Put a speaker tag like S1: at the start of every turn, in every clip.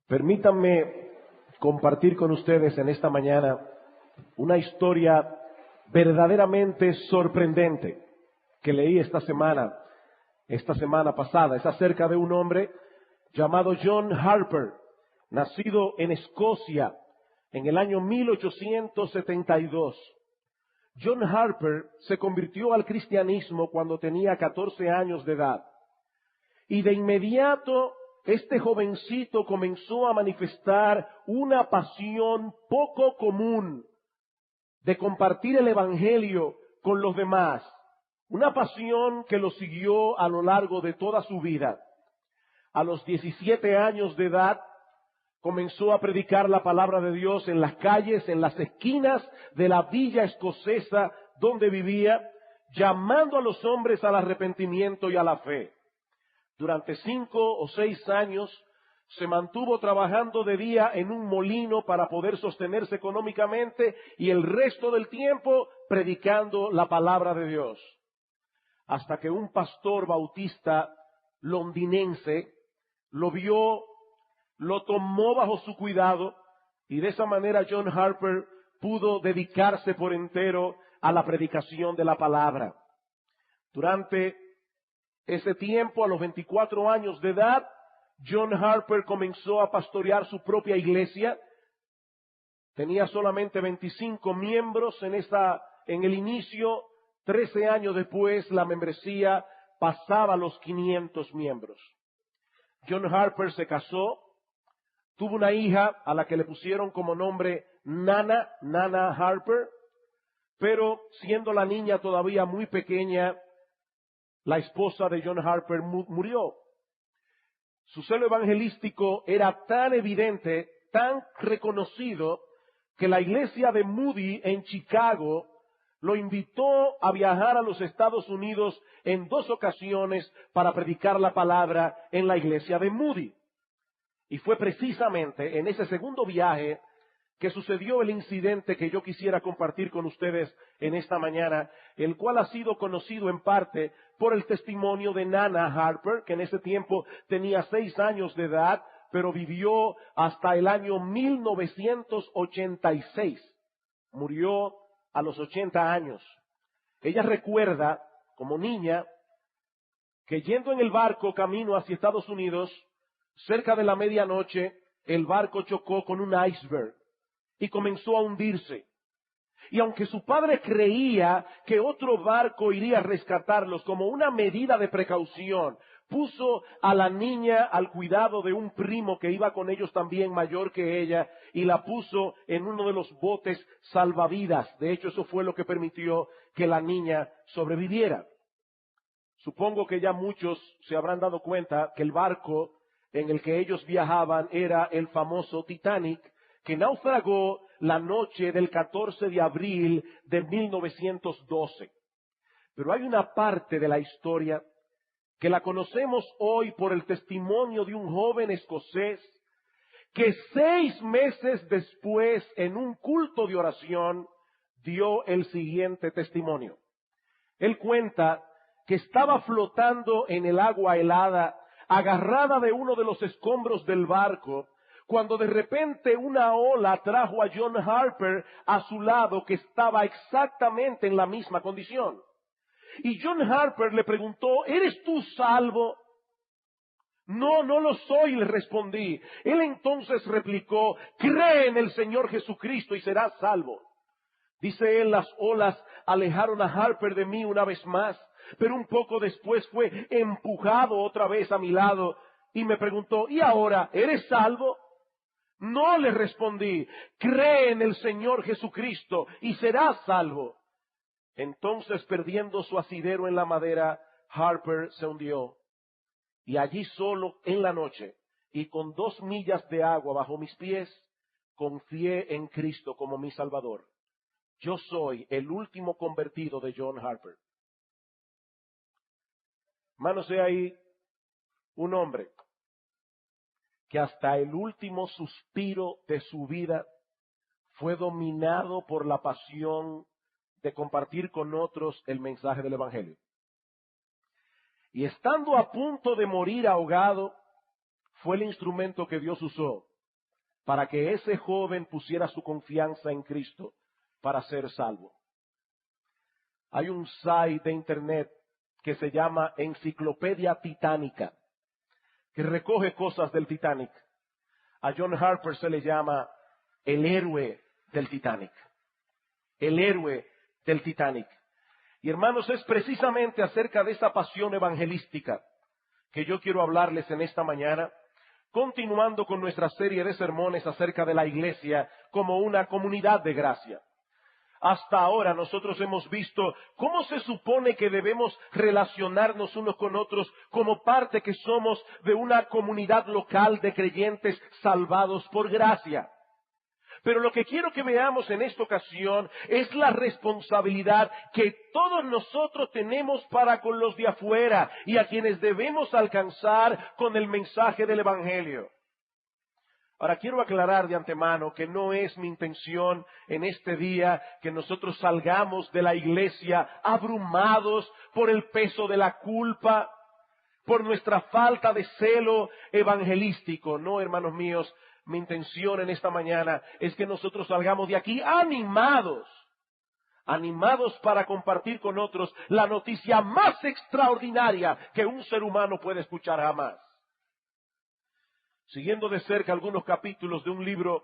S1: Permítanme compartir con ustedes en esta mañana una historia verdaderamente sorprendente que leí esta semana pasada. Es acerca de un hombre llamado John Harper, nacido en Escocia en el año 1872. John Harper se convirtió al cristianismo cuando tenía 14 años de edad. Y de inmediato este jovencito comenzó a manifestar una pasión poco común de compartir el evangelio con los demás. Una pasión que lo siguió a lo largo de toda su vida. A los 17 años de edad comenzó a predicar la palabra de Dios en las calles, en las esquinas de la villa escocesa donde vivía, llamando a los hombres al arrepentimiento y a la fe. Durante 5 o 6 años se mantuvo trabajando de día en un molino para poder sostenerse económicamente y el resto del tiempo predicando la palabra de Dios. Hasta que un pastor bautista londinense lo vio, lo tomó bajo su cuidado y de esa manera John Harper pudo dedicarse por entero a la predicación de la palabra. Durante ese tiempo, a los 24 años de edad, John Harper comenzó a pastorear su propia iglesia. Tenía solamente 25 miembros en el inicio. 13 años después, la membresía pasaba a los 500 miembros. John Harper se casó, tuvo una hija a la que le pusieron como nombre Nana Harper, pero siendo la niña todavía muy pequeña, la esposa de John Harper murió. Su celo evangelístico era tan evidente, tan reconocido, que la iglesia de Moody en Chicago lo invitó a viajar a los Estados Unidos en 2 ocasiones para predicar la palabra en la iglesia de Moody. Y fue precisamente en ese segundo viaje que sucedió el incidente que yo quisiera compartir con ustedes en esta mañana, el cual ha sido conocido en parte por el testimonio de Nana Harper, que en ese tiempo tenía 6 años de edad, pero vivió hasta el año 1986. Murió a los 80 años. Ella recuerda, como niña, que yendo en el barco camino hacia Estados Unidos, cerca de la medianoche, el barco chocó con un iceberg y comenzó a hundirse. Y aunque su padre creía que otro barco iría a rescatarlos como una medida de precaución, puso a la niña al cuidado de un primo que iba con ellos también mayor que ella y la puso en uno de los botes salvavidas. De hecho, eso fue lo que permitió que la niña sobreviviera. Supongo que ya muchos se habrán dado cuenta que el barco en el que ellos viajaban era el famoso Titanic, que naufragó la noche del 14 de abril de 1912. Pero hay una parte de la historia que la conocemos hoy por el testimonio de un joven escocés que 6 meses después, en un culto de oración, dio el siguiente testimonio. Él cuenta que estaba flotando en el agua helada, agarrada de uno de los escombros del barco, cuando de repente una ola trajo a John Harper a su lado, que estaba exactamente en la misma condición. Y John Harper le preguntó: ¿eres tú salvo? No, no lo soy, le respondí. Él entonces replicó: cree en el Señor Jesucristo y serás salvo. Dice él: las olas alejaron a Harper de mí una vez más, pero un poco después fue empujado otra vez a mi lado y me preguntó: ¿y ahora eres salvo? No, le respondí, cree en el Señor Jesucristo y serás salvo. Entonces, perdiendo su asidero en la madera, Harper se hundió. Y allí solo en la noche, y con 2 millas de agua bajo mis pies, confié en Cristo como mi Salvador. Yo soy el último convertido de John Harper. Hermanos, he ahí un hombre que hasta el último suspiro de su vida fue dominado por la pasión de compartir con otros el mensaje del Evangelio. Y estando a punto de morir ahogado, fue el instrumento que Dios usó para que ese joven pusiera su confianza en Cristo para ser salvo. Hay un site de internet que se llama Enciclopedia Titánica, que recoge cosas del Titanic. A John Harper se le llama el héroe del Titanic. El héroe del Titanic. Y hermanos, es precisamente acerca de esa pasión evangelística que yo quiero hablarles en esta mañana, continuando con nuestra serie de sermones acerca de la iglesia como una comunidad de gracia. Hasta ahora nosotros hemos visto cómo se supone que debemos relacionarnos unos con otros como parte que somos de una comunidad local de creyentes salvados por gracia. Pero lo que quiero que veamos en esta ocasión es la responsabilidad que todos nosotros tenemos para con los de afuera y a quienes debemos alcanzar con el mensaje del Evangelio. Ahora quiero aclarar de antemano que no es mi intención en este día que nosotros salgamos de la iglesia abrumados por el peso de la culpa, por nuestra falta de celo evangelístico. No, hermanos míos, mi intención en esta mañana es que nosotros salgamos de aquí animados para compartir con otros la noticia más extraordinaria que un ser humano puede escuchar jamás. Siguiendo de cerca algunos capítulos de un libro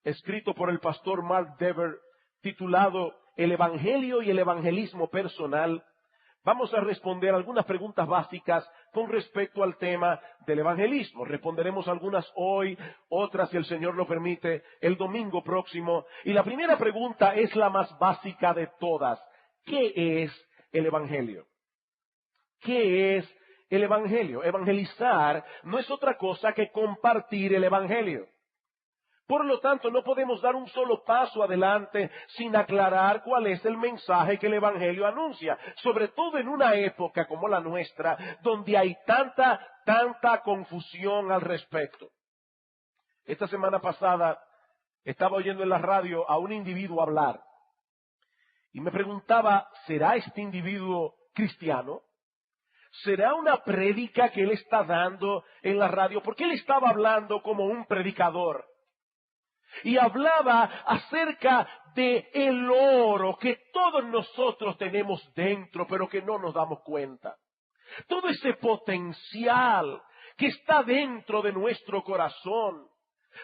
S1: escrito por el pastor Mark Dever, titulado El Evangelio y el Evangelismo Personal, vamos a responder algunas preguntas básicas con respecto al tema del evangelismo. Responderemos algunas hoy, otras, si el Señor lo permite, el domingo próximo. Y la primera pregunta es la más básica de todas. ¿Qué es el evangelio? ¿Qué es el evangelio? Evangelizar no es otra cosa que compartir el evangelio. Por lo tanto, no podemos dar un solo paso adelante sin aclarar cuál es el mensaje que el evangelio anuncia, sobre todo en una época como la nuestra, donde hay tanta confusión al respecto. Esta semana pasada estaba oyendo en la radio a un individuo hablar y me preguntaba, ¿será este individuo cristiano? ¿Será una prédica que él está dando en la radio? Porque él estaba hablando como un predicador. Y hablaba acerca de el oro que todos nosotros tenemos dentro, pero que no nos damos cuenta. Todo ese potencial que está dentro de nuestro corazón,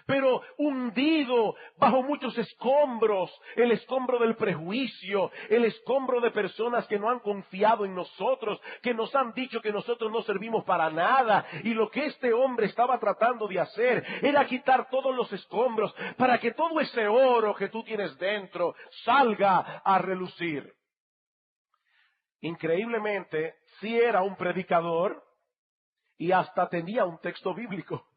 S1: pero hundido bajo muchos escombros, el escombro del prejuicio, el escombro de personas que no han confiado en nosotros, que nos han dicho que nosotros no servimos para nada, y lo que este hombre estaba tratando de hacer era quitar todos los escombros para que todo ese oro que tú tienes dentro salga a relucir. Increíblemente, sí era un predicador y hasta tenía un texto bíblico.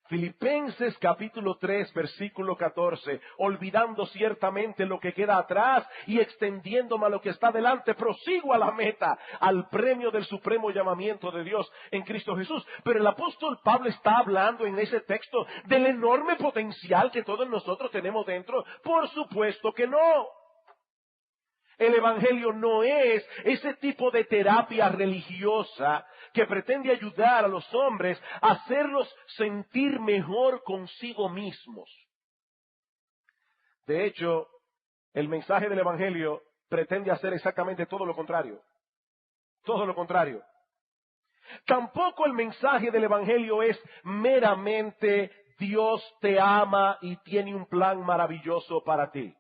S1: Filipenses capítulo 3, versículo 14, olvidando ciertamente lo que queda atrás y extendiéndome a lo que está delante, prosigo a la meta, al premio del supremo llamamiento de Dios en Cristo Jesús. Pero el apóstol Pablo está hablando en ese texto del enorme potencial que todos nosotros tenemos dentro. Por supuesto que no. El evangelio no es ese tipo de terapia religiosa que pretende ayudar a los hombres a hacerlos sentir mejor consigo mismos. De hecho, el mensaje del evangelio pretende hacer exactamente todo lo contrario. Todo lo contrario. Tampoco el mensaje del evangelio es meramente Dios te ama y tiene un plan maravilloso para ti.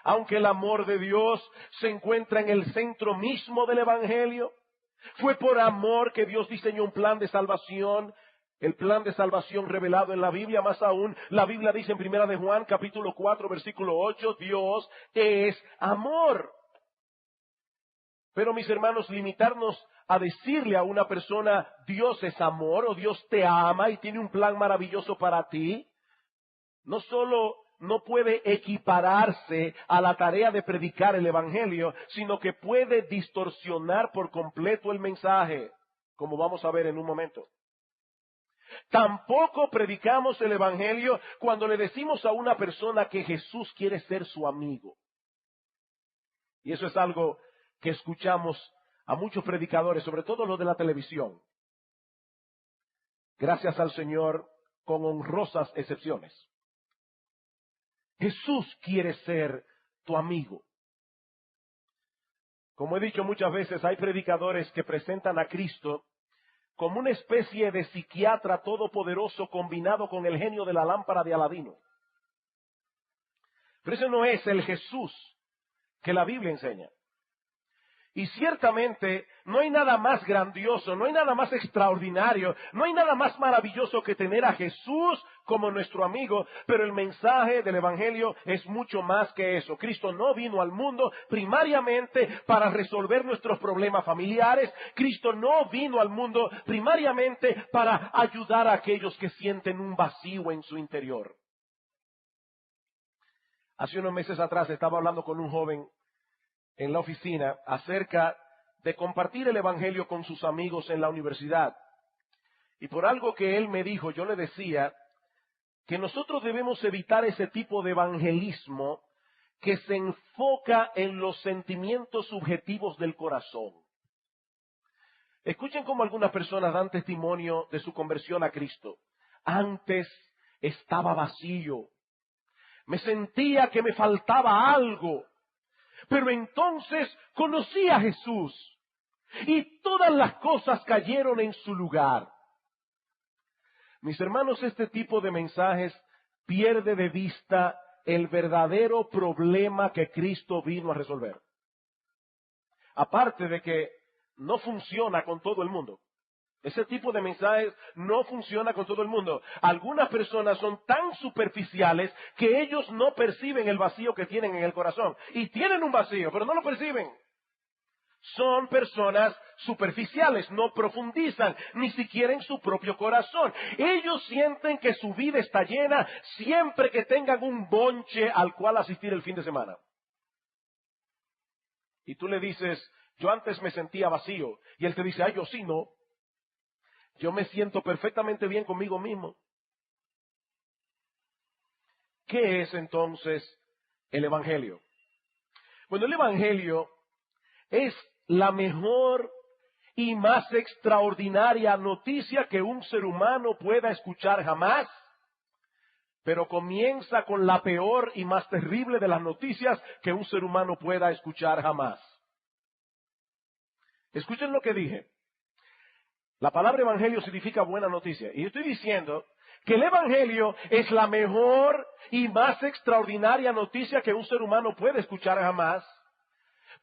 S1: Aunque el amor de Dios se encuentra en el centro mismo del evangelio, fue por amor que Dios diseñó un plan de salvación, el plan de salvación revelado en la Biblia. Más aún, la Biblia dice en 1 de Juan, capítulo 4, versículo 8, Dios es amor. Pero mis hermanos, limitarnos a decirle a una persona, Dios es amor, o Dios te ama y tiene un plan maravilloso para ti, no solo no puede equipararse a la tarea de predicar el evangelio, sino que puede distorsionar por completo el mensaje, como vamos a ver en un momento. Tampoco predicamos el evangelio cuando le decimos a una persona que Jesús quiere ser su amigo. Y eso es algo que escuchamos a muchos predicadores, sobre todo los de la televisión. Gracias al Señor, con honrosas excepciones. Jesús quiere ser tu amigo. Como he dicho muchas veces, hay predicadores que presentan a Cristo como una especie de psiquiatra todopoderoso combinado con el genio de la lámpara de Aladino. Pero ese no es el Jesús que la Biblia enseña. Y ciertamente no hay nada más grandioso, no hay nada más extraordinario, no hay nada más maravilloso que tener a Jesús como nuestro amigo, pero el mensaje del Evangelio es mucho más que eso. Cristo no vino al mundo primariamente para resolver nuestros problemas familiares. Cristo no vino al mundo primariamente para ayudar a aquellos que sienten un vacío en su interior. Hace unos meses atrás estaba hablando con un joven en la oficina acerca de compartir el Evangelio con sus amigos en la universidad. Y por algo que él me dijo, yo le decía que nosotros debemos evitar ese tipo de evangelismo que se enfoca en los sentimientos subjetivos del corazón. Escuchen cómo algunas personas dan testimonio de su conversión a Cristo. Antes estaba vacío. Me sentía que me faltaba algo. Pero entonces conocí a Jesús y todas las cosas cayeron en su lugar. Mis hermanos, este tipo de mensajes pierde de vista el verdadero problema que Cristo vino a resolver. Aparte de que no funciona con todo el mundo. Ese tipo de mensajes no funciona con todo el mundo. Algunas personas son tan superficiales que ellos no perciben el vacío que tienen en el corazón. Y tienen un vacío, pero no lo perciben. Son personas superficiales, no profundizan ni siquiera en su propio corazón. Ellos sienten que su vida está llena siempre que tengan un bonche al cual asistir el fin de semana. Y tú le dices, yo antes me sentía vacío. Y él te dice, yo sí, no. Yo me siento perfectamente bien conmigo mismo. ¿Qué es entonces el Evangelio? Bueno, el Evangelio es la mejor y más extraordinaria noticia que un ser humano pueda escuchar jamás, pero comienza con la peor y más terrible de las noticias que un ser humano pueda escuchar jamás. Escuchen lo que dije. La palabra evangelio significa buena noticia. Y yo estoy diciendo que el evangelio es la mejor y más extraordinaria noticia que un ser humano puede escuchar jamás.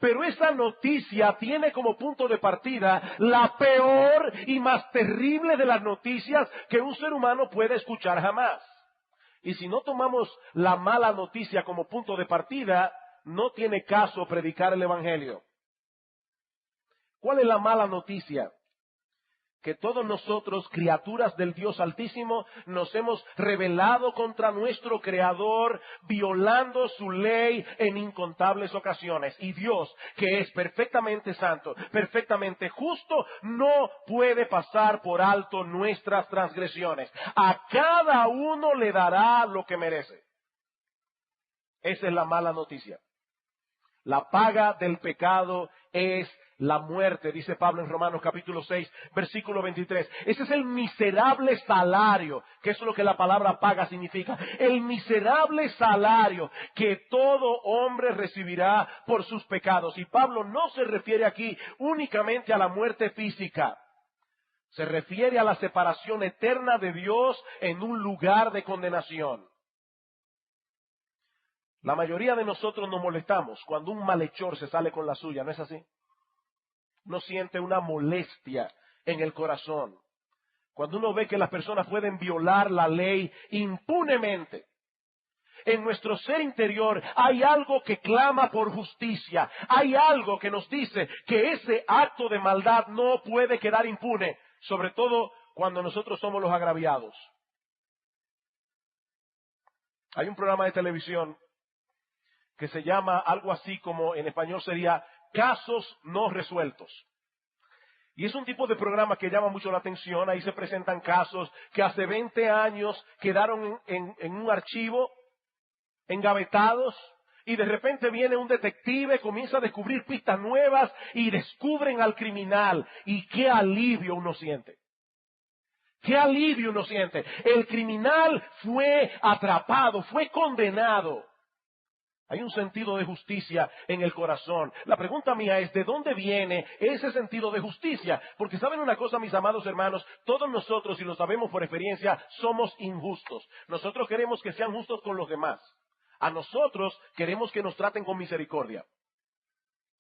S1: Pero esa noticia tiene como punto de partida la peor y más terrible de las noticias que un ser humano puede escuchar jamás. Y si no tomamos la mala noticia como punto de partida, no tiene caso predicar el evangelio. ¿Cuál es la mala noticia? Que todos nosotros, criaturas del Dios Altísimo, nos hemos rebelado contra nuestro Creador, violando su ley en incontables ocasiones. Y Dios, que es perfectamente santo, perfectamente justo, no puede pasar por alto nuestras transgresiones. A cada uno le dará lo que merece. Esa es la mala noticia. La paga del pecado es la muerte, dice Pablo en Romanos capítulo 6, versículo 23. Ese es el miserable salario, que eso es lo que la palabra paga significa. El miserable salario que todo hombre recibirá por sus pecados. Y Pablo no se refiere aquí únicamente a la muerte física. Se refiere a la separación eterna de Dios en un lugar de condenación. La mayoría de nosotros nos molestamos cuando un malhechor se sale con la suya, ¿no es así? No siente una molestia en el corazón. Cuando uno ve que las personas pueden violar la ley impunemente. En nuestro ser interior hay algo que clama por justicia. Hay algo que nos dice que ese acto de maldad no puede quedar impune. Sobre todo cuando nosotros somos los agraviados. Hay un programa de televisión que se llama algo así como en español sería Casos no resueltos. Y es un tipo de programa que llama mucho la atención. Ahí se presentan casos que hace 20 años quedaron en un archivo, engavetados, y de repente viene un detective, comienza a descubrir pistas nuevas y descubren al criminal. Y qué alivio uno siente. ¡Qué alivio uno siente! El criminal fue atrapado, fue condenado. Hay un sentido de justicia en el corazón. La pregunta mía es, ¿de dónde viene ese sentido de justicia? Porque saben una cosa, mis amados hermanos, todos nosotros, y lo sabemos por experiencia, somos injustos. Nosotros queremos que sean justos con los demás. A nosotros queremos que nos traten con misericordia.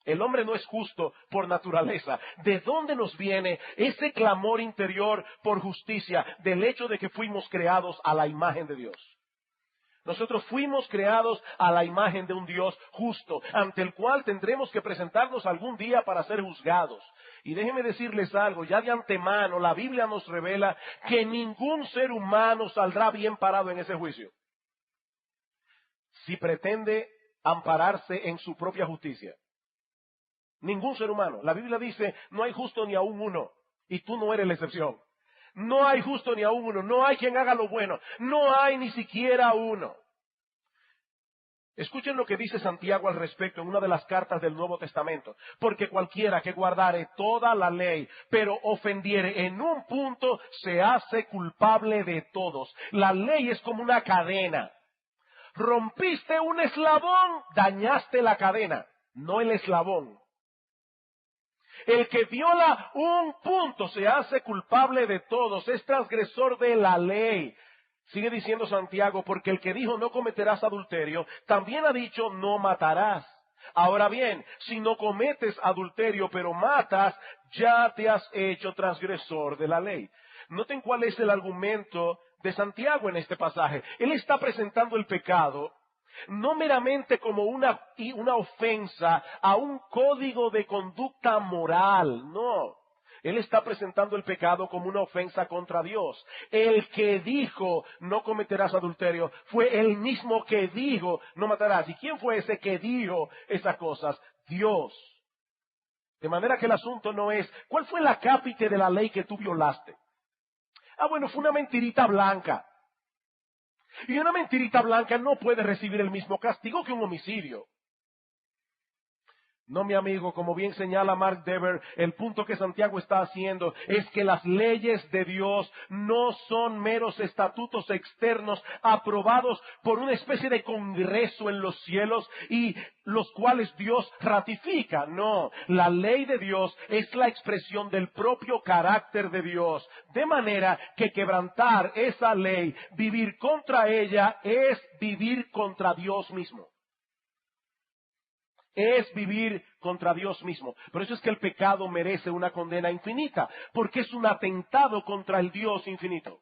S1: El hombre no es justo por naturaleza. ¿De dónde nos viene ese clamor interior por justicia? Del hecho de que fuimos creados a la imagen de Dios. Nosotros fuimos creados a la imagen de un Dios justo, ante el cual tendremos que presentarnos algún día para ser juzgados. Y déjenme decirles algo, ya de antemano la Biblia nos revela que ningún ser humano saldrá bien parado en ese juicio, si pretende ampararse en su propia justicia. Ningún ser humano. La Biblia dice, no hay justo ni aún uno, y tú no eres la excepción. No hay justo ni aún uno, no hay quien haga lo bueno, no hay ni siquiera uno. Escuchen lo que dice Santiago al respecto en una de las cartas del Nuevo Testamento. Porque cualquiera que guardare toda la ley, pero ofendiere en un punto, se hace culpable de todos. La ley es como una cadena. Rompiste un eslabón, dañaste la cadena, no el eslabón. El que viola un punto se hace culpable de todos, es transgresor de la ley. Sigue diciendo Santiago, porque el que dijo no cometerás adulterio, también ha dicho no matarás. Ahora bien, si no cometes adulterio pero matas, ya te has hecho transgresor de la ley. Noten cuál es el argumento de Santiago en este pasaje. Él está presentando el pecado no meramente como una ofensa a un código de conducta moral, no. Él está presentando el pecado como una ofensa contra Dios. El que dijo no cometerás adulterio fue el mismo que dijo no matarás. ¿Y quién fue ese que dijo esas cosas? Dios. De manera que el asunto no es, ¿cuál fue la cápite de la ley que tú violaste? Ah, bueno, fue una mentirita blanca. Y una mentirita blanca no puede recibir el mismo castigo que un homicidio. No, mi amigo, como bien señala Mark Dever, el punto que Santiago está haciendo es que las leyes de Dios no son meros estatutos externos aprobados por una especie de congreso en los cielos y los cuales Dios ratifica. No, la ley de Dios es la expresión del propio carácter de Dios. De manera que quebrantar esa ley, vivir contra ella, es vivir contra Dios mismo. Es vivir contra Dios mismo. Por eso es que el pecado merece una condena infinita, porque es un atentado contra el Dios infinito.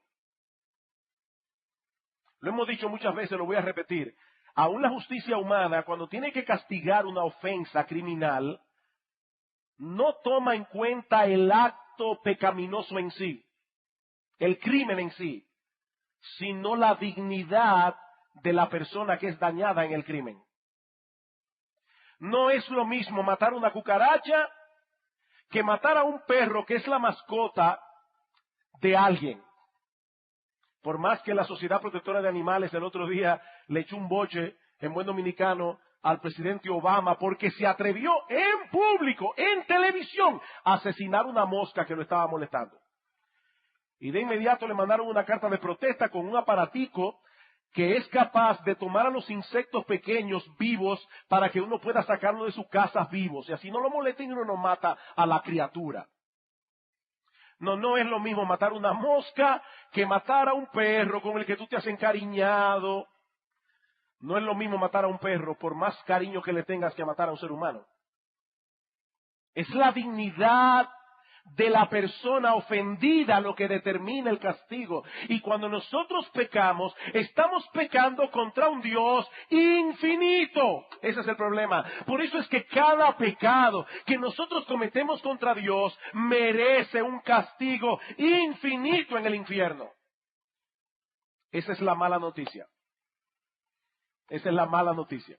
S1: Lo hemos dicho muchas veces, lo voy a repetir. Aún la justicia humana, cuando tiene que castigar una ofensa criminal, no toma en cuenta el acto pecaminoso en sí, el crimen en sí, sino la dignidad de la persona que es dañada en el crimen. No es lo mismo matar una cucaracha que matar a un perro que es la mascota de alguien. Por más que la Sociedad Protectora de Animales el otro día le echó un boche en buen dominicano al presidente Obama porque se atrevió en público, en televisión, a asesinar una mosca que lo estaba molestando. Y de inmediato le mandaron una carta de protesta con un aparatico que es capaz de tomar a los insectos pequeños vivos para que uno pueda sacarlo de sus casas vivos. Y así no lo molesten y uno no mata a la criatura. No es lo mismo matar una mosca que matar a un perro con el que tú te has encariñado. No es lo mismo matar a un perro por más cariño que le tengas que matar a un ser humano. Es la dignidad de la persona ofendida lo que determina el castigo. Y cuando nosotros pecamos, estamos pecando contra un Dios infinito. Ese es el problema. Por eso es que cada pecado que nosotros cometemos contra Dios merece un castigo infinito en el infierno. Esa es la mala noticia. Esa es la mala noticia.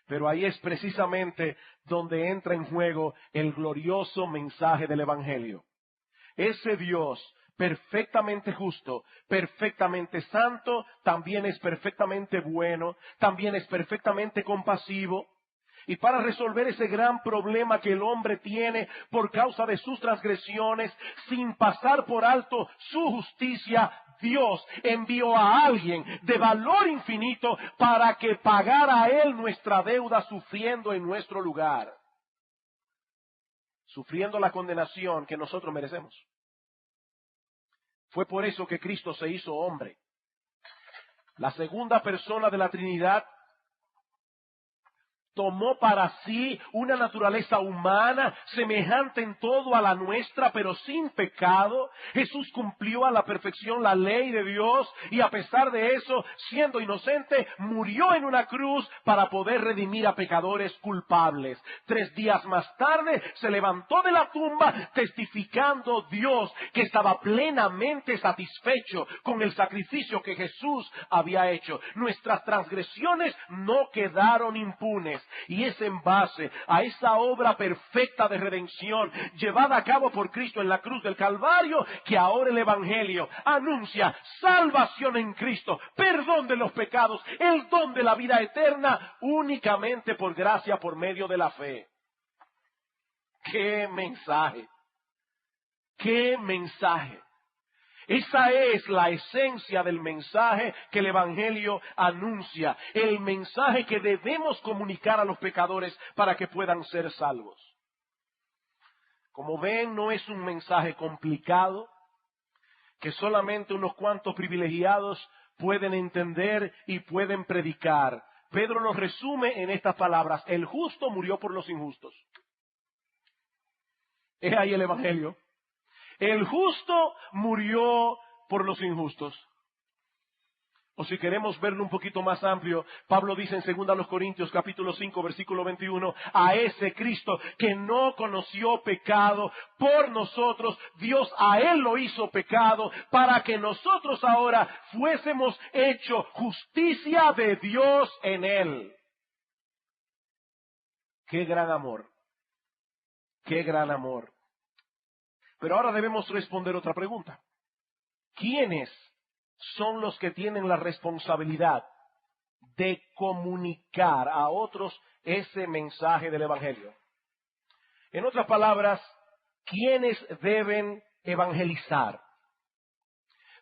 S1: Pero ahí es precisamente donde entra en juego el glorioso mensaje del Evangelio. Ese Dios perfectamente justo, perfectamente santo, también es perfectamente bueno, también es perfectamente compasivo. Y para resolver ese gran problema que el hombre tiene por causa de sus transgresiones, sin pasar por alto su justicia, Dios envió a alguien de valor infinito para que pagara a él nuestra deuda sufriendo en nuestro lugar. Sufriendo la condenación que nosotros merecemos. Fue por eso que Cristo se hizo hombre. La segunda persona de la Trinidad tomó para sí una naturaleza humana semejante en todo a la nuestra, pero sin pecado. Jesús cumplió a la perfección la ley de Dios y a pesar de eso, siendo inocente, murió en una cruz para poder redimir a pecadores culpables. 3 días más tarde se levantó de la tumba testificando Dios que estaba plenamente satisfecho con el sacrificio que Jesús había hecho. Nuestras transgresiones no quedaron impunes. Y es en base a esa obra perfecta de redención llevada a cabo por Cristo en la cruz del Calvario que ahora el Evangelio anuncia salvación en Cristo, perdón de los pecados, el don de la vida eterna únicamente por gracia por medio de la fe. ¡Qué mensaje! ¡Qué mensaje! Esa es la esencia del mensaje que el Evangelio anuncia, el mensaje que debemos comunicar a los pecadores para que puedan ser salvos. Como ven, no es un mensaje complicado que solamente unos cuantos privilegiados pueden entender y pueden predicar. Pedro lo resume en estas palabras: el justo murió por los injustos. Es ahí el Evangelio. El justo murió por los injustos. O si queremos verlo un poquito más amplio, Pablo dice en 2 Corintios capítulo 5 versículo 21, a ese Cristo que no conoció pecado por nosotros, Dios a él lo hizo pecado para que nosotros ahora fuésemos hecho justicia de Dios en él. ¡Qué gran amor! ¡Qué gran amor! Pero ahora debemos responder otra pregunta. ¿Quiénes son los que tienen la responsabilidad de comunicar a otros ese mensaje del Evangelio? En otras palabras, ¿quiénes deben evangelizar?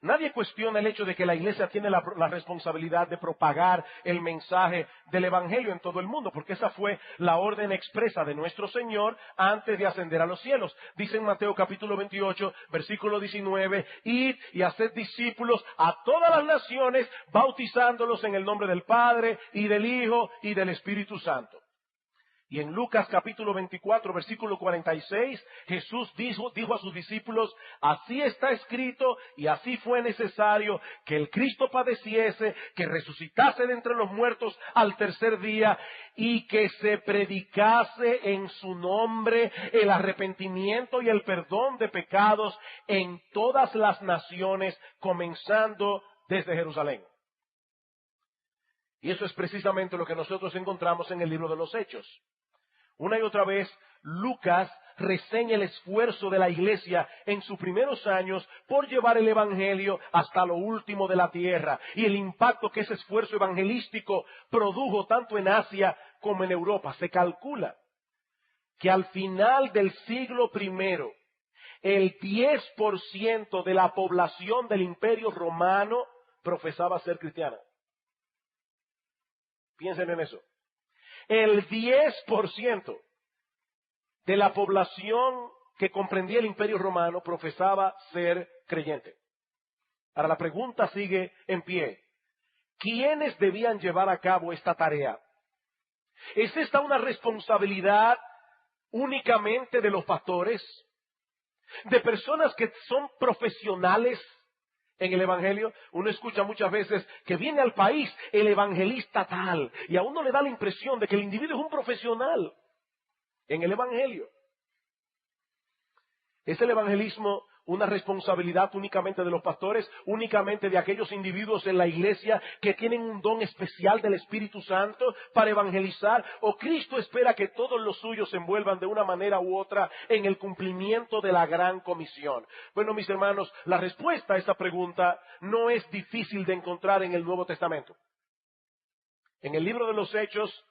S1: Nadie cuestiona el hecho de que la iglesia tiene la responsabilidad de propagar el mensaje del Evangelio en todo el mundo, porque esa fue la orden expresa de nuestro Señor antes de ascender a los cielos. Dice en Mateo capítulo 28, versículo 19, id y haced discípulos a todas las naciones, bautizándolos en el nombre del Padre y del Hijo y del Espíritu Santo. Y en Lucas capítulo 24, versículo 46, Jesús dijo a sus discípulos, así está escrito y así fue necesario que el Cristo padeciese, que resucitase de entre los muertos al tercer día y que se predicase en su nombre el arrepentimiento y el perdón de pecados en todas las naciones, comenzando desde Jerusalén. Y eso es precisamente lo que nosotros encontramos en el libro de los Hechos. Una y otra vez, Lucas reseña el esfuerzo de la iglesia en sus primeros años por llevar el Evangelio hasta lo último de la tierra y el impacto que ese esfuerzo evangelístico produjo tanto en Asia como en Europa. Se calcula que al final del siglo I, el 10% de la población del Imperio Romano profesaba ser cristiana. Piensen en eso. El 10% de la población que comprendía el Imperio Romano profesaba ser creyente. Ahora la pregunta sigue en pie. ¿Quiénes debían llevar a cabo esta tarea? ¿Es esta una responsabilidad únicamente de los pastores? ¿De personas que son profesionales en el Evangelio? Uno escucha muchas veces que viene al país el evangelista tal, y a uno le da la impresión de que el individuo es un profesional en el Evangelio. ¿Es el evangelismo una responsabilidad únicamente de los pastores, únicamente de aquellos individuos en la iglesia que tienen un don especial del Espíritu Santo para evangelizar? ¿O Cristo espera que todos los suyos se envuelvan de una manera u otra en el cumplimiento de la gran comisión? Bueno, mis hermanos, la respuesta a esta pregunta no es difícil de encontrar en el Nuevo Testamento. En el libro de los Hechos,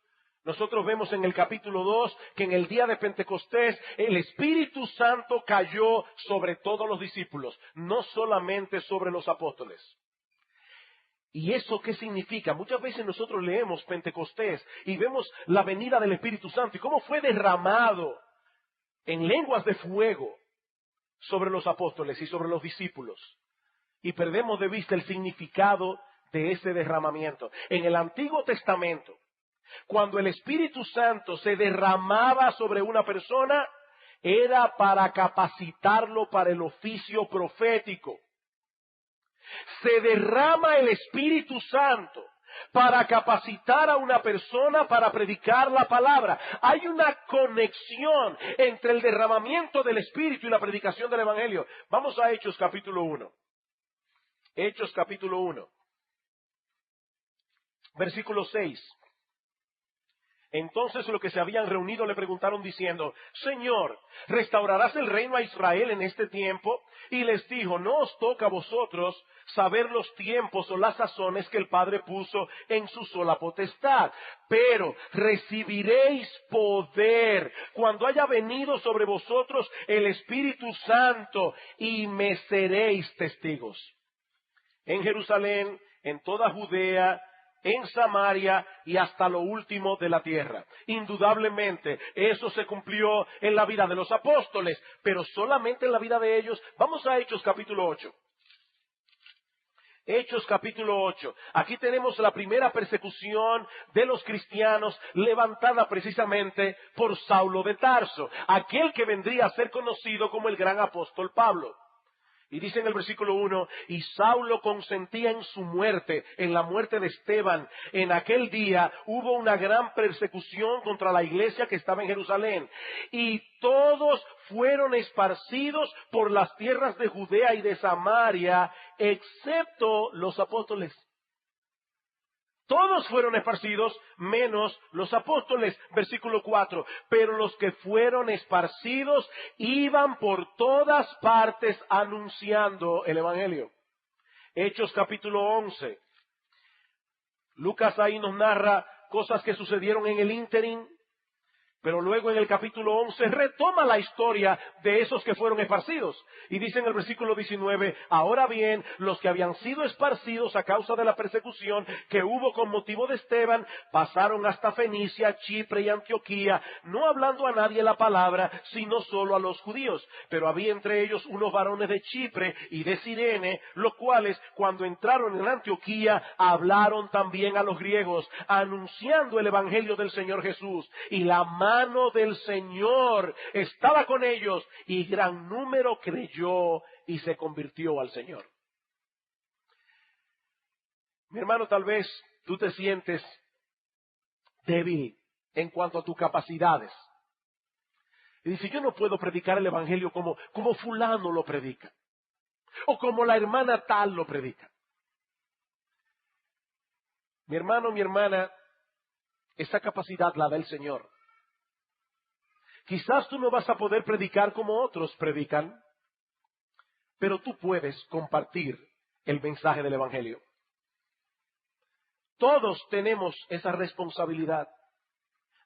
S1: Nosotros vemos en el capítulo 2 que en el día de Pentecostés el Espíritu Santo cayó sobre todos los discípulos, no solamente sobre los apóstoles. ¿Y eso qué significa? Muchas veces nosotros leemos Pentecostés y vemos la venida del Espíritu Santo y cómo fue derramado en lenguas de fuego sobre los apóstoles y sobre los discípulos. Y perdemos de vista el significado de ese derramamiento. En el Antiguo Testamento, cuando el Espíritu Santo se derramaba sobre una persona, era para capacitarlo para el oficio profético. Se derrama el Espíritu Santo para capacitar a una persona para predicar la palabra. Hay una conexión entre el derramamiento del Espíritu y la predicación del Evangelio. Vamos a Hechos capítulo 1. Hechos capítulo 1. Versículo 6. Entonces los que se habían reunido le preguntaron diciendo: Señor, ¿restaurarás el reino a Israel en este tiempo? Y les dijo: no os toca a vosotros saber los tiempos o las sazones que el Padre puso en su sola potestad, pero recibiréis poder cuando haya venido sobre vosotros el Espíritu Santo, y me seréis testigos en Jerusalén, en toda Judea, en Samaria y hasta lo último de la tierra. Indudablemente, eso se cumplió en la vida de los apóstoles, pero solamente en la vida de ellos. Vamos a Hechos capítulo 8. Hechos capítulo 8. Aquí tenemos la primera persecución de los cristianos levantada precisamente por Saulo de Tarso, aquel que vendría a ser conocido como el gran apóstol Pablo. Y dice en el versículo 1, y Saulo consentía en su muerte, en la muerte de Esteban. En aquel día hubo una gran persecución contra la iglesia que estaba en Jerusalén. Y todos fueron esparcidos por las tierras de Judea y de Samaria, excepto los apóstoles. Todos fueron esparcidos, menos los apóstoles. Versículo 4. Pero los que fueron esparcidos iban por todas partes anunciando el Evangelio. Hechos capítulo 11. Lucas ahí nos narra cosas que sucedieron en el ínterin, pero luego en el capítulo 11 retoma la historia de esos que fueron esparcidos. Y dice en el versículo 19, ahora bien, los que habían sido esparcidos a causa de la persecución que hubo con motivo de Esteban, pasaron hasta Fenicia, Chipre y Antioquía, no hablando a nadie la palabra, sino solo a los judíos. Pero había entre ellos unos varones de Chipre y de Cirene, los cuales, cuando entraron en Antioquía, hablaron también a los griegos, anunciando el evangelio del Señor Jesús. Y la mano del Señor estaba con ellos, y gran número creyó y se convirtió al Señor. Mi hermano, tal vez tú te sientes débil en cuanto a tus capacidades. Y dices: yo no puedo predicar el evangelio como fulano lo predica, o como la hermana tal lo predica. Mi hermano, mi hermana, esa capacidad la da el Señor. Quizás tú no vas a poder predicar como otros predican, pero tú puedes compartir el mensaje del evangelio. Todos tenemos esa responsabilidad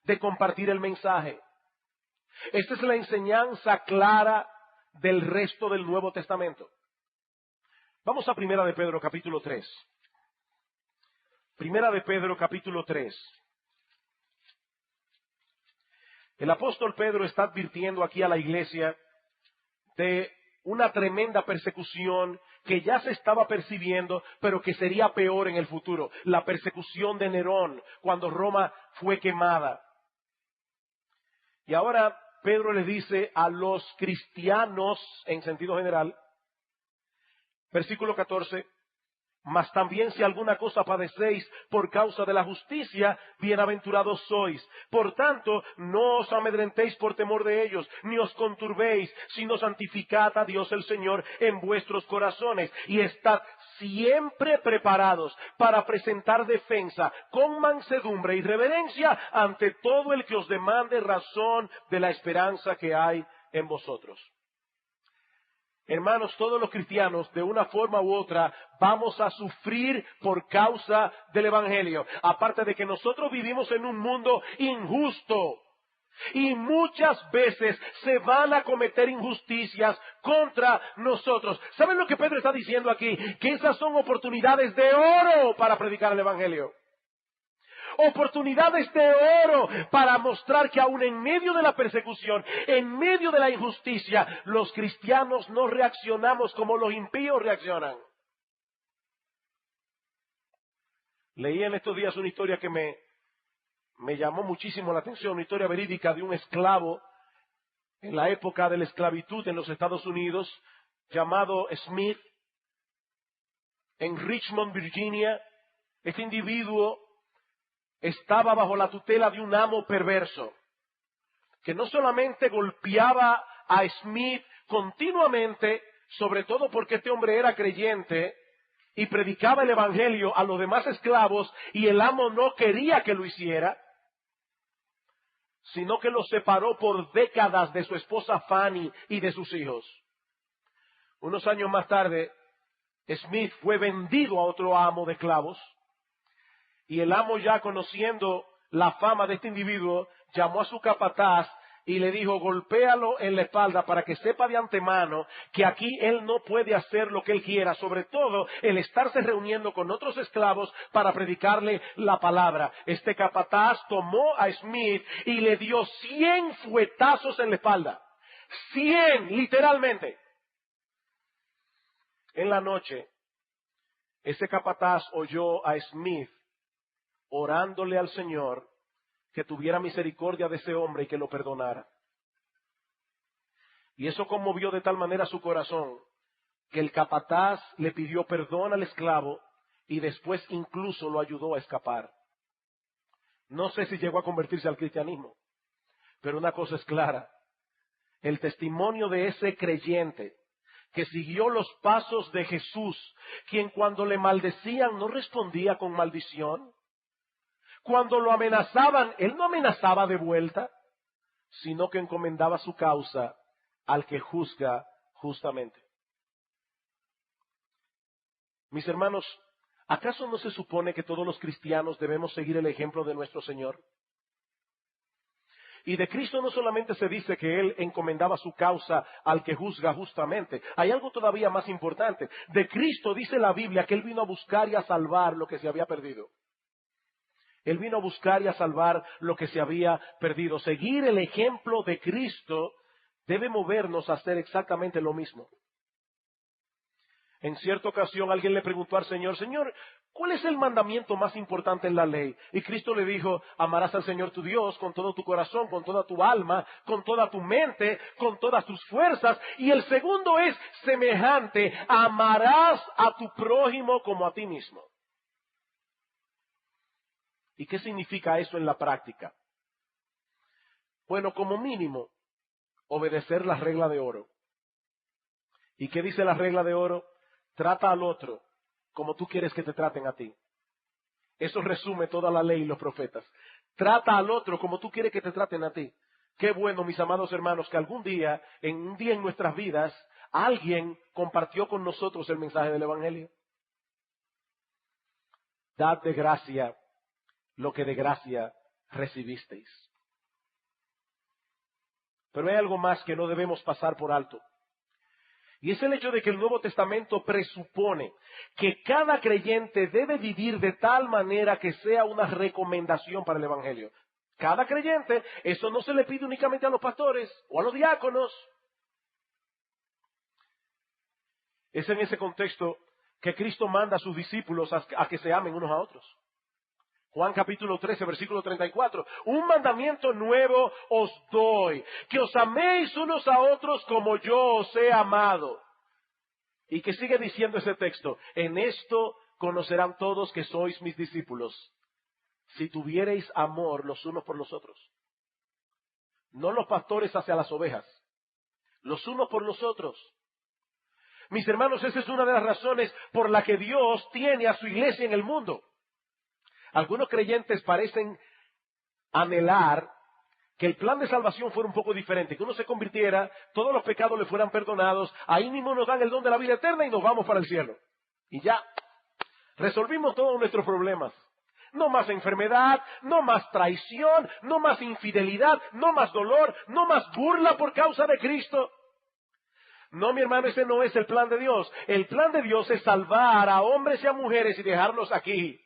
S1: de compartir el mensaje. Esta es la enseñanza clara del resto del Nuevo Testamento. Vamos a Primera de Pedro capítulo 3. Primera de Pedro capítulo 3. El apóstol Pedro está advirtiendo aquí a la iglesia de una tremenda persecución que ya se estaba percibiendo, pero que sería peor en el futuro. La persecución de Nerón, cuando Roma fue quemada. Y ahora Pedro le dice a los cristianos, en sentido general, versículo 14, mas también si alguna cosa padecéis por causa de la justicia, bienaventurados sois. Por tanto, no os amedrentéis por temor de ellos, ni os conturbéis, sino santificad a Dios el Señor en vuestros corazones, y estad siempre preparados para presentar defensa con mansedumbre y reverencia ante todo el que os demande razón de la esperanza que hay en vosotros. Hermanos, todos los cristianos, de una forma u otra, vamos a sufrir por causa del Evangelio. Aparte de que nosotros vivimos en un mundo injusto. Y muchas veces se van a cometer injusticias contra nosotros. ¿Saben lo que Pedro está diciendo aquí? Que esas son oportunidades de oro para predicar el Evangelio. Oportunidades de oro para mostrar que aún en medio de la persecución, en medio de la injusticia, los cristianos no reaccionamos como los impíos reaccionan. Leí en estos días una historia que me llamó muchísimo la atención, una historia verídica de un esclavo en la época de la esclavitud en los Estados Unidos, llamado Smith, en Richmond, Virginia. Este individuo estaba bajo la tutela de un amo perverso, que no solamente golpeaba a Smith continuamente, sobre todo porque este hombre era creyente y predicaba el evangelio a los demás esclavos y el amo no quería que lo hiciera, sino que lo separó por décadas de su esposa Fanny y de sus hijos. Unos años más tarde, Smith fue vendido a otro amo de esclavos. Y el amo, ya conociendo la fama de este individuo, llamó a su capataz y le dijo: golpéalo en la espalda para que sepa de antemano que aquí él no puede hacer lo que él quiera, sobre todo el estarse reuniendo con otros esclavos para predicarle la palabra. Este capataz tomó a Smith y le dio 100 fuetazos en la espalda. 100, literalmente. En la noche, ese capataz oyó a Smith orándole al Señor que tuviera misericordia de ese hombre y que lo perdonara. Y eso conmovió de tal manera su corazón que el capataz le pidió perdón al esclavo y después incluso lo ayudó a escapar. No sé si llegó a convertirse al cristianismo, pero una cosa es clara: el testimonio de ese creyente que siguió los pasos de Jesús, quien cuando le maldecían no respondía con maldición. Cuando lo amenazaban, él no amenazaba de vuelta, sino que encomendaba su causa al que juzga justamente. Mis hermanos, ¿acaso no se supone que todos los cristianos debemos seguir el ejemplo de nuestro Señor? Y de Cristo no solamente se dice que Él encomendaba su causa al que juzga justamente. Hay algo todavía más importante. De Cristo dice la Biblia que Él vino a buscar y a salvar lo que se había perdido. Él vino a buscar y a salvar lo que se había perdido. Seguir el ejemplo de Cristo debe movernos a hacer exactamente lo mismo. En cierta ocasión alguien le preguntó al Señor: Señor, ¿cuál es el mandamiento más importante en la ley? Y Cristo le dijo: amarás al Señor tu Dios con todo tu corazón, con toda tu alma, con toda tu mente, con todas tus fuerzas. Y el segundo es semejante: amarás a tu prójimo como a ti mismo. ¿Y qué significa eso en la práctica? Bueno, como mínimo, obedecer la regla de oro. ¿Y qué dice la regla de oro? Trata al otro como tú quieres que te traten a ti. Eso resume toda la ley y los profetas. Trata al otro como tú quieres que te traten a ti. Qué bueno, mis amados hermanos, que algún día, en un día en nuestras vidas, alguien compartió con nosotros el mensaje del Evangelio. Dad de gracia lo que de gracia recibisteis. Pero hay algo más que no debemos pasar por alto. Y es el hecho de que el Nuevo Testamento presupone que cada creyente debe vivir de tal manera que sea una recomendación para el Evangelio. Cada creyente, eso no se le pide únicamente a los pastores o a los diáconos. Es en ese contexto que Cristo manda a sus discípulos a que se amen unos a otros. Juan capítulo 13, versículo 34. Un mandamiento nuevo os doy, que os améis unos a otros como yo os he amado. Y que sigue diciendo ese texto: en esto conocerán todos que sois mis discípulos, si tuviereis amor los unos por los otros. No los pastores hacia las ovejas, los unos por los otros. Mis hermanos, esa es una de las razones por la que Dios tiene a su iglesia en el mundo. Algunos creyentes parecen anhelar que el plan de salvación fuera un poco diferente, que uno se convirtiera, todos los pecados le fueran perdonados, ahí mismo nos dan el don de la vida eterna y nos vamos para el cielo. Y ya, resolvimos todos nuestros problemas. No más enfermedad, no más traición, no más infidelidad, no más dolor, no más burla por causa de Cristo. No, mi hermano, ese no es el plan de Dios. El plan de Dios es salvar a hombres y a mujeres y dejarlos aquí,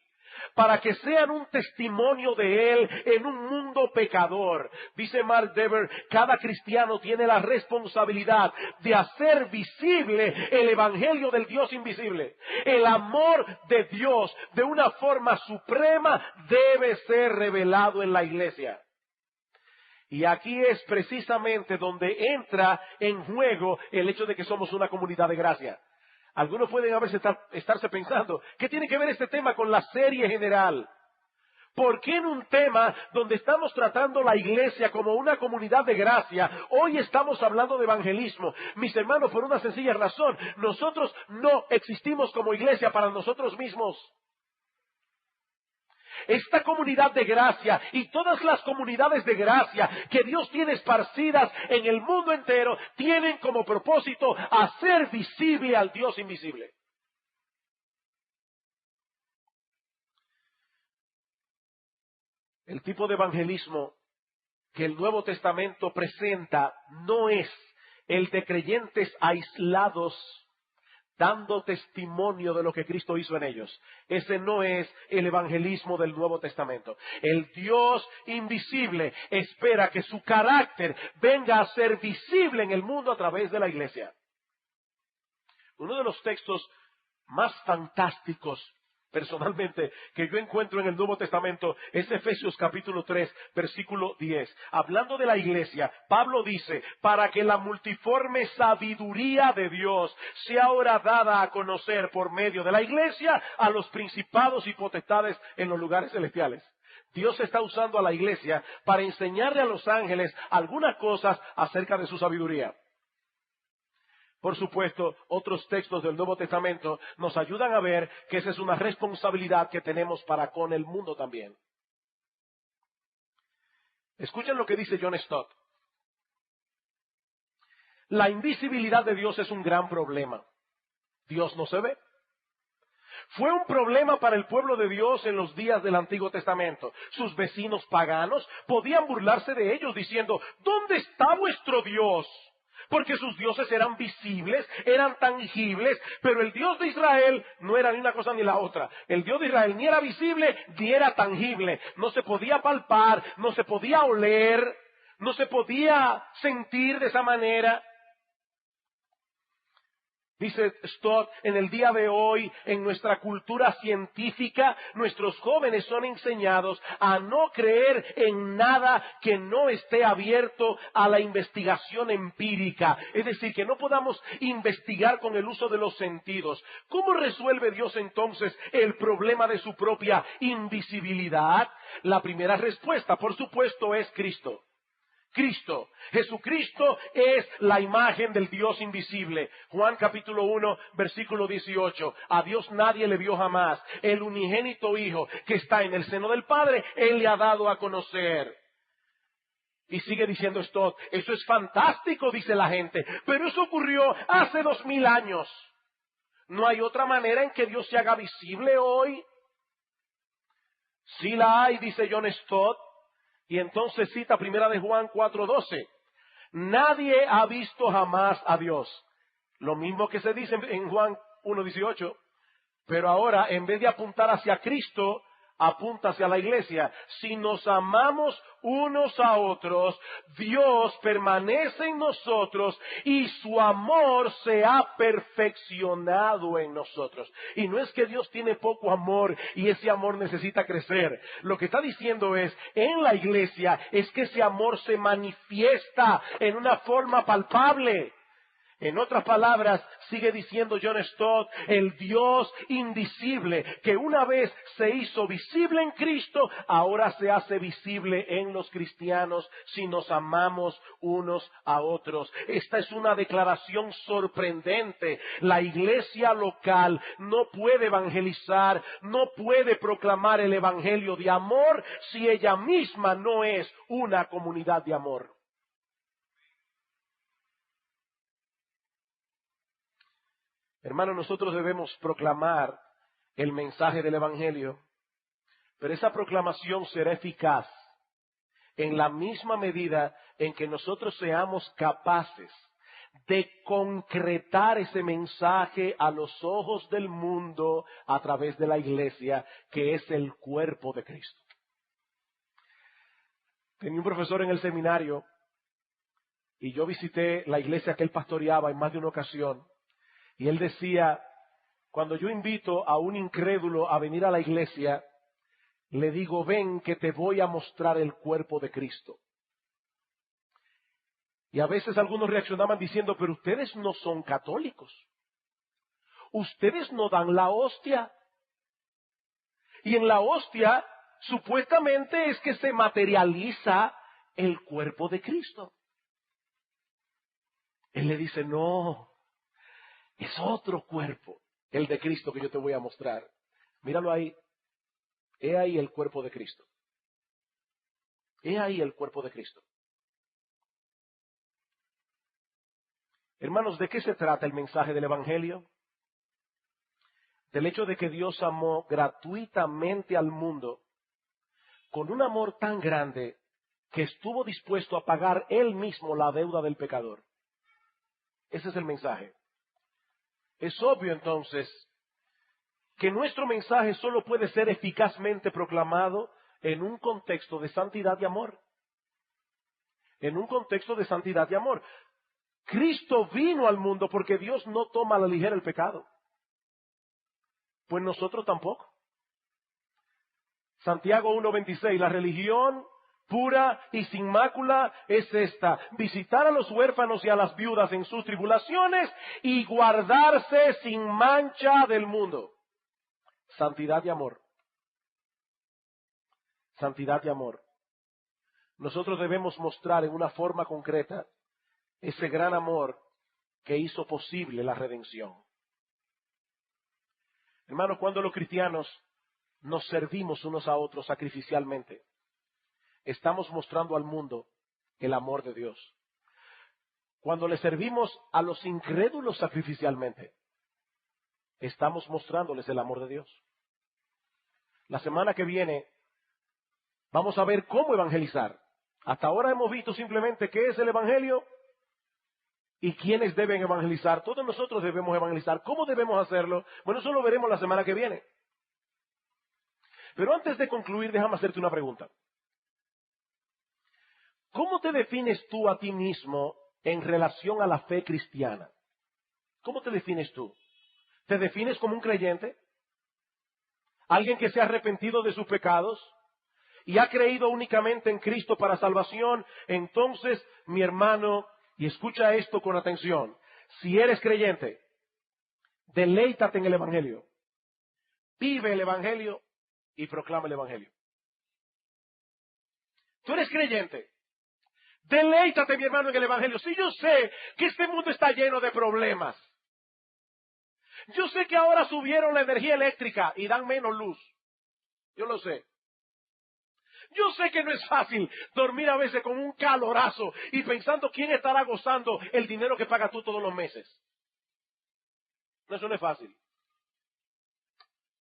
S1: para que sean un testimonio de Él en un mundo pecador. Dice Mark Dever, cada cristiano tiene la responsabilidad de hacer visible el evangelio del Dios invisible. El amor de Dios de una forma suprema debe ser revelado en la iglesia. Y aquí es precisamente donde entra en juego el hecho de que somos una comunidad de gracia. Algunos pueden a veces estarse pensando, ¿qué tiene que ver este tema con la serie general? ¿Por qué en un tema donde estamos tratando la iglesia como una comunidad de gracia, hoy estamos hablando de evangelismo? Mis hermanos, por una sencilla razón, nosotros no existimos como iglesia para nosotros mismos. Esta comunidad de gracia y todas las comunidades de gracia que Dios tiene esparcidas en el mundo entero tienen como propósito hacer visible al Dios invisible. El tipo de evangelismo que el Nuevo Testamento presenta no es el de creyentes aislados dando testimonio de lo que Cristo hizo en ellos. Ese no es el evangelismo del Nuevo Testamento. El Dios invisible espera que su carácter venga a ser visible en el mundo a través de la iglesia. Uno de los textos más fantásticos, personalmente, que yo encuentro en el Nuevo Testamento es Efesios capítulo 3, versículo 10. Hablando de la iglesia, Pablo dice, para que la multiforme sabiduría de Dios sea ahora dada a conocer por medio de la iglesia a los principados y potestades en los lugares celestiales. Dios está usando a la iglesia para enseñarle a los ángeles algunas cosas acerca de su sabiduría. Por supuesto, otros textos del Nuevo Testamento nos ayudan a ver que esa es una responsabilidad que tenemos para con el mundo también. Escuchen lo que dice John Stott. La invisibilidad de Dios es un gran problema. Dios no se ve. Fue un problema para el pueblo de Dios en los días del Antiguo Testamento. Sus vecinos paganos podían burlarse de ellos diciendo, ¿dónde está vuestro Dios? Porque sus dioses eran visibles, eran tangibles, pero el Dios de Israel no era ni una cosa ni la otra. El Dios de Israel ni era visible ni era tangible. No se podía palpar, no se podía oler, no se podía sentir de esa manera. Dice Stott, en el día de hoy, en nuestra cultura científica, nuestros jóvenes son enseñados a no creer en nada que no esté abierto a la investigación empírica. Es decir, que no podamos investigar con el uso de los sentidos. ¿Cómo resuelve Dios entonces el problema de su propia invisibilidad? La primera respuesta, por supuesto, es Cristo. Cristo, Jesucristo es la imagen del Dios invisible. Juan capítulo 1, versículo 18. A Dios nadie le vio jamás. El unigénito Hijo que está en el seno del Padre, Él le ha dado a conocer. Y sigue diciendo esto, eso es fantástico, dice la gente, pero eso ocurrió hace 2000 años. ¿No hay otra manera en que Dios se haga visible hoy? Sí la hay, dice John Stott. Y entonces cita primera de Juan 4:12. Nadie ha visto jamás a Dios. Lo mismo que se dice en Juan 1:18. Pero ahora, en vez de apuntar hacia Cristo, apunta hacia la iglesia. Si nos amamos unos a otros, Dios permanece en nosotros y su amor se ha perfeccionado en nosotros. Y no es que Dios tiene poco amor y ese amor necesita crecer. Lo que está diciendo es, en la iglesia es que ese amor se manifiesta en una forma palpable. En otras palabras, sigue diciendo John Stott, el Dios invisible que una vez se hizo visible en Cristo, ahora se hace visible en los cristianos si nos amamos unos a otros. Esta es una declaración sorprendente. La iglesia local no puede evangelizar, no puede proclamar el evangelio de amor si ella misma no es una comunidad de amor. Hermanos, nosotros debemos proclamar el mensaje del evangelio, pero esa proclamación será eficaz en la misma medida en que nosotros seamos capaces de concretar ese mensaje a los ojos del mundo a través de la iglesia, que es el cuerpo de Cristo. Tenía un profesor en el seminario y yo visité la iglesia que él pastoreaba en más de una ocasión. Y él decía, cuando yo invito a un incrédulo a venir a la iglesia, le digo, ven que te voy a mostrar el cuerpo de Cristo. Y a veces algunos reaccionaban diciendo, pero ustedes no son católicos. Ustedes no dan la hostia. Y en la hostia, supuestamente es que se materializa el cuerpo de Cristo. Él le dice, no. Es otro cuerpo, el de Cristo que yo te voy a mostrar. Míralo ahí. He ahí el cuerpo de Cristo. He ahí el cuerpo de Cristo. Hermanos, ¿de qué se trata el mensaje del Evangelio? Del hecho de que Dios amó gratuitamente al mundo con un amor tan grande que estuvo dispuesto a pagar Él mismo la deuda del pecador. Ese es el mensaje. Es obvio entonces que nuestro mensaje solo puede ser eficazmente proclamado en un contexto de santidad y amor. En un contexto de santidad y amor. Cristo vino al mundo porque Dios no toma a la ligera el pecado. Pues nosotros tampoco. Santiago 1:26, la religión pura y sin mácula es esta: visitar a los huérfanos y a las viudas en sus tribulaciones y guardarse sin mancha del mundo. Santidad y amor. Santidad y amor. Nosotros debemos mostrar en una forma concreta ese gran amor que hizo posible la redención. Hermanos, cuando los cristianos nos servimos unos a otros sacrificialmente, estamos mostrando al mundo el amor de Dios. Cuando le servimos a los incrédulos sacrificialmente, estamos mostrándoles el amor de Dios. La semana que viene vamos a ver cómo evangelizar. Hasta ahora hemos visto simplemente qué es el evangelio y quiénes deben evangelizar. Todos nosotros debemos evangelizar. ¿Cómo debemos hacerlo? Bueno, eso lo veremos la semana que viene. Pero antes de concluir, déjame hacerte una pregunta. ¿Cómo te defines tú a ti mismo en relación a la fe cristiana? ¿Cómo te defines tú? ¿Te defines como un creyente? ¿Alguien que se ha arrepentido de sus pecados y ha creído únicamente en Cristo para salvación? Entonces, mi hermano, y escucha esto con atención, si eres creyente, deleítate en el Evangelio, vive el Evangelio y proclama el Evangelio. Tú eres creyente, deleítate, mi hermano, en el Evangelio. Si yo sé que este mundo está lleno de problemas, yo sé que ahora subieron la energía eléctrica y dan menos luz, yo lo sé. Yo sé que no es fácil dormir a veces con un calorazo y pensando quién estará gozando el dinero que pagas tú todos los meses. No, eso no es fácil.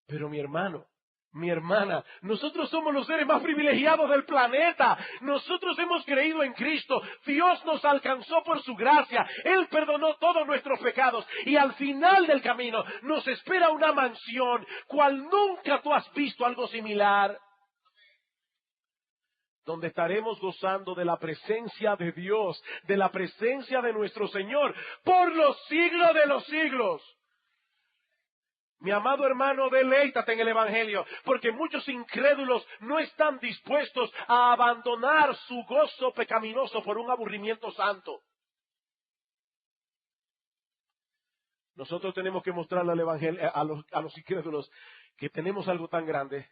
S1: Pero mi hermano, mi hermana, nosotros somos los seres más privilegiados del planeta. Nosotros hemos creído en Cristo. Dios nos alcanzó por su gracia. Él perdonó todos nuestros pecados. Y al final del camino nos espera una mansión, cual nunca tú has visto algo similar, donde estaremos gozando de la presencia de Dios, de la presencia de nuestro Señor, por los siglos de los siglos. Mi amado hermano, deleítate en el Evangelio, porque muchos incrédulos no están dispuestos a abandonar su gozo pecaminoso por un aburrimiento santo. Nosotros tenemos que mostrarle al evangelio, a los incrédulos, que tenemos algo tan grande,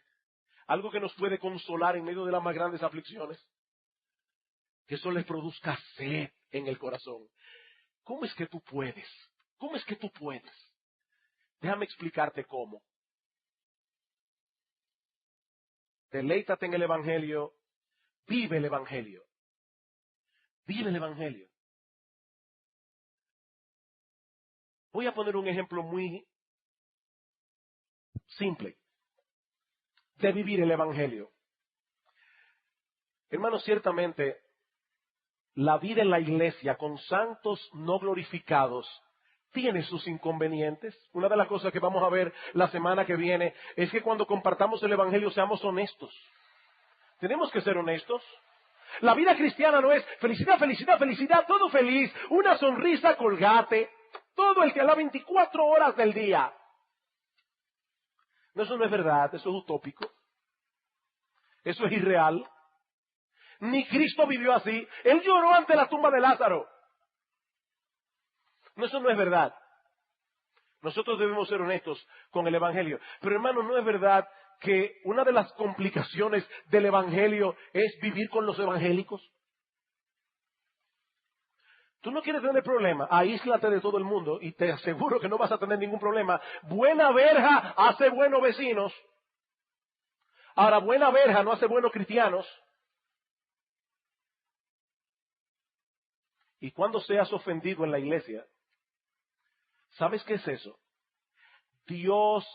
S1: algo que nos puede consolar en medio de las más grandes aflicciones, que eso les produzca sed en el corazón. ¿Cómo es que tú puedes? ¿Cómo es que tú puedes? Déjame explicarte cómo. Deleítate en el evangelio, vive el evangelio. Vive el evangelio. Voy a poner un ejemplo muy simple de vivir el evangelio. Hermanos, ciertamente, la vida en la iglesia con santos no glorificados tiene sus inconvenientes. Una de las cosas que vamos a ver la semana que viene es que cuando compartamos el evangelio seamos honestos. Tenemos que ser honestos. La vida cristiana no es felicidad, felicidad, felicidad, todo feliz, una sonrisa colgate, todo el que las 24 horas del día. No, eso no es verdad, eso es utópico. Eso es irreal. Ni Cristo vivió así. Él lloró ante la tumba de Lázaro. No, eso no es verdad. Nosotros debemos ser honestos con el evangelio. Pero hermano, no es verdad que una de las complicaciones del evangelio es vivir con los evangélicos. Tú no quieres tener problema, aíslate de todo el mundo y te aseguro que no vas a tener ningún problema. Buena verja hace buenos vecinos. Ahora, buena verja no hace buenos cristianos. Y cuando seas ofendido en la iglesia, ¿sabes qué es eso? Dios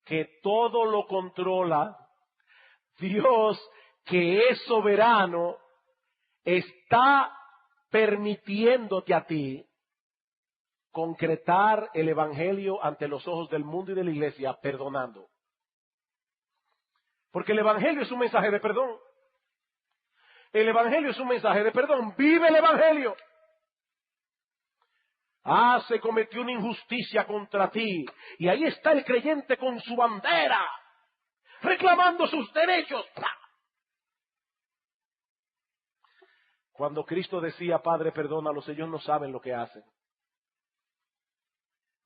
S1: que todo lo controla, Dios que es soberano, está permitiéndote a ti concretar el evangelio ante los ojos del mundo y de la iglesia, perdonando. Porque el evangelio es un mensaje de perdón. El evangelio es un mensaje de perdón. Vive el evangelio. Se cometió una injusticia contra ti. Y ahí está el creyente con su bandera, reclamando sus derechos. ¡Pah! Cuando Cristo decía, Padre, perdónalos, ellos no saben lo que hacen.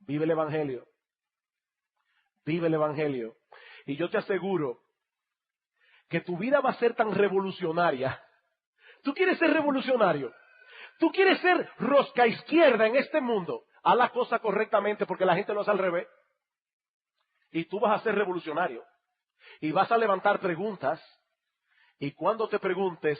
S1: Vive el evangelio. Vive el evangelio. Y yo te aseguro que tu vida va a ser tan revolucionaria. ¿Tú quieres ser revolucionario? ¿Tú quieres ser rosca izquierda en este mundo? Haz la cosa correctamente porque la gente lo hace al revés. Y tú vas a ser revolucionario. Y vas a levantar preguntas. Y cuando te pregunten,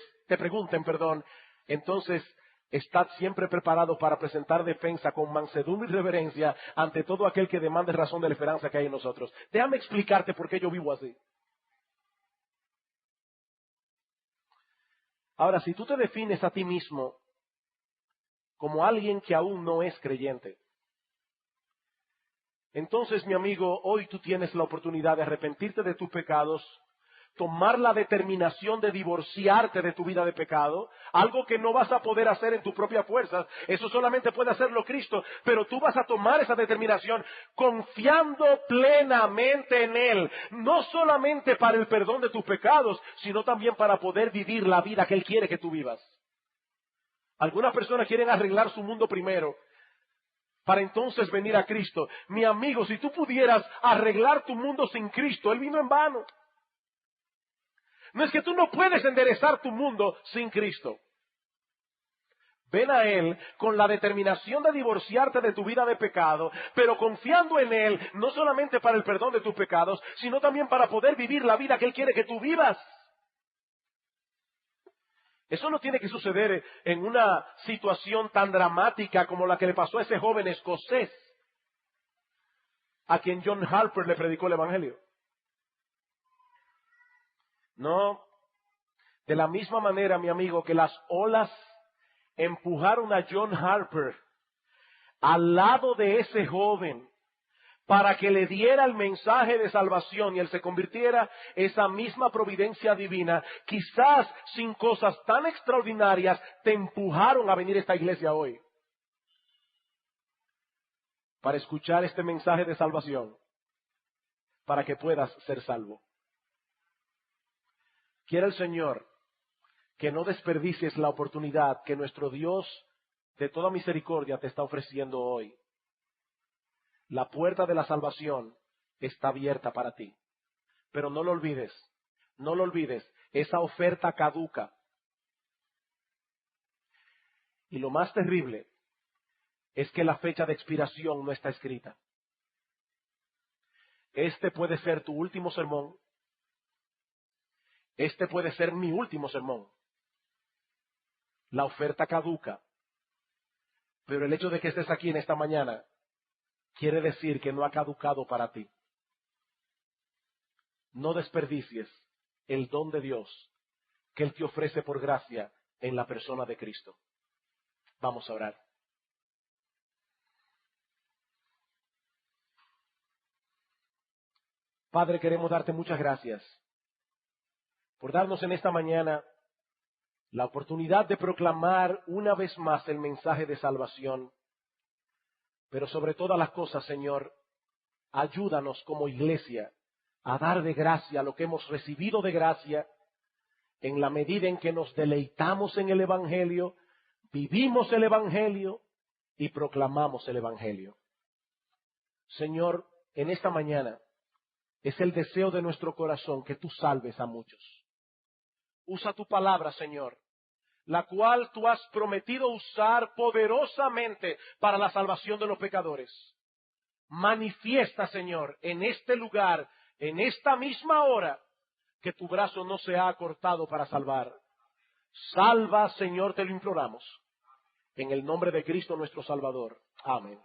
S1: entonces estad siempre preparado para presentar defensa con mansedumbre y reverencia ante todo aquel que demande razón de la esperanza que hay en nosotros. Déjame explicarte por qué yo vivo así. Ahora, si tú te defines a ti mismo como alguien que aún no es creyente, entonces, mi amigo, hoy tú tienes la oportunidad de arrepentirte de tus pecados, tomar la determinación de divorciarte de tu vida de pecado, algo que no vas a poder hacer en tus propias fuerzas, eso solamente puede hacerlo Cristo, pero tú vas a tomar esa determinación confiando plenamente en Él, no solamente para el perdón de tus pecados, sino también para poder vivir la vida que Él quiere que tú vivas. Algunas personas quieren arreglar su mundo primero, para entonces venir a Cristo. Mi amigo, si tú pudieras arreglar tu mundo sin Cristo, Él vino en vano. No es que tú no puedes enderezar tu mundo sin Cristo. Ven a Él con la determinación de divorciarte de tu vida de pecado, pero confiando en Él, no solamente para el perdón de tus pecados, sino también para poder vivir la vida que Él quiere que tú vivas. Eso no tiene que suceder en una situación tan dramática como la que le pasó a ese joven escocés, a quien John Harper le predicó el Evangelio. No, de la misma manera, mi amigo, que las olas empujaron a John Harper al lado de ese joven para que le diera el mensaje de salvación y él se convirtiera, esa misma providencia divina, quizás sin cosas tan extraordinarias, te empujaron a venir a esta iglesia hoy para escuchar este mensaje de salvación, para que puedas ser salvo. Quiere el Señor que no desperdicies la oportunidad que nuestro Dios de toda misericordia te está ofreciendo hoy. La puerta de la salvación está abierta para ti. Pero no lo olvides, no lo olvides, esa oferta caduca. Y lo más terrible es que la fecha de expiración no está escrita. Este puede ser tu último sermón. Este puede ser mi último sermón. La oferta caduca. Pero el hecho de que estés aquí en esta mañana quiere decir que no ha caducado para ti. No desperdicies el don de Dios que Él te ofrece por gracia en la persona de Cristo. Vamos a orar. Padre, queremos darte muchas gracias por darnos en esta mañana la oportunidad de proclamar una vez más el mensaje de salvación. Pero sobre todas las cosas, Señor, ayúdanos como iglesia a dar de gracia lo que hemos recibido de gracia en la medida en que nos deleitamos en el Evangelio, vivimos el Evangelio y proclamamos el Evangelio. Señor, en esta mañana es el deseo de nuestro corazón que tú salves a muchos. Usa tu palabra, Señor, la cual tú has prometido usar poderosamente para la salvación de los pecadores. Manifiesta, Señor, en este lugar, en esta misma hora, que tu brazo no se ha acortado para salvar. Salva, Señor, te lo imploramos. En el nombre de Cristo nuestro Salvador. Amén.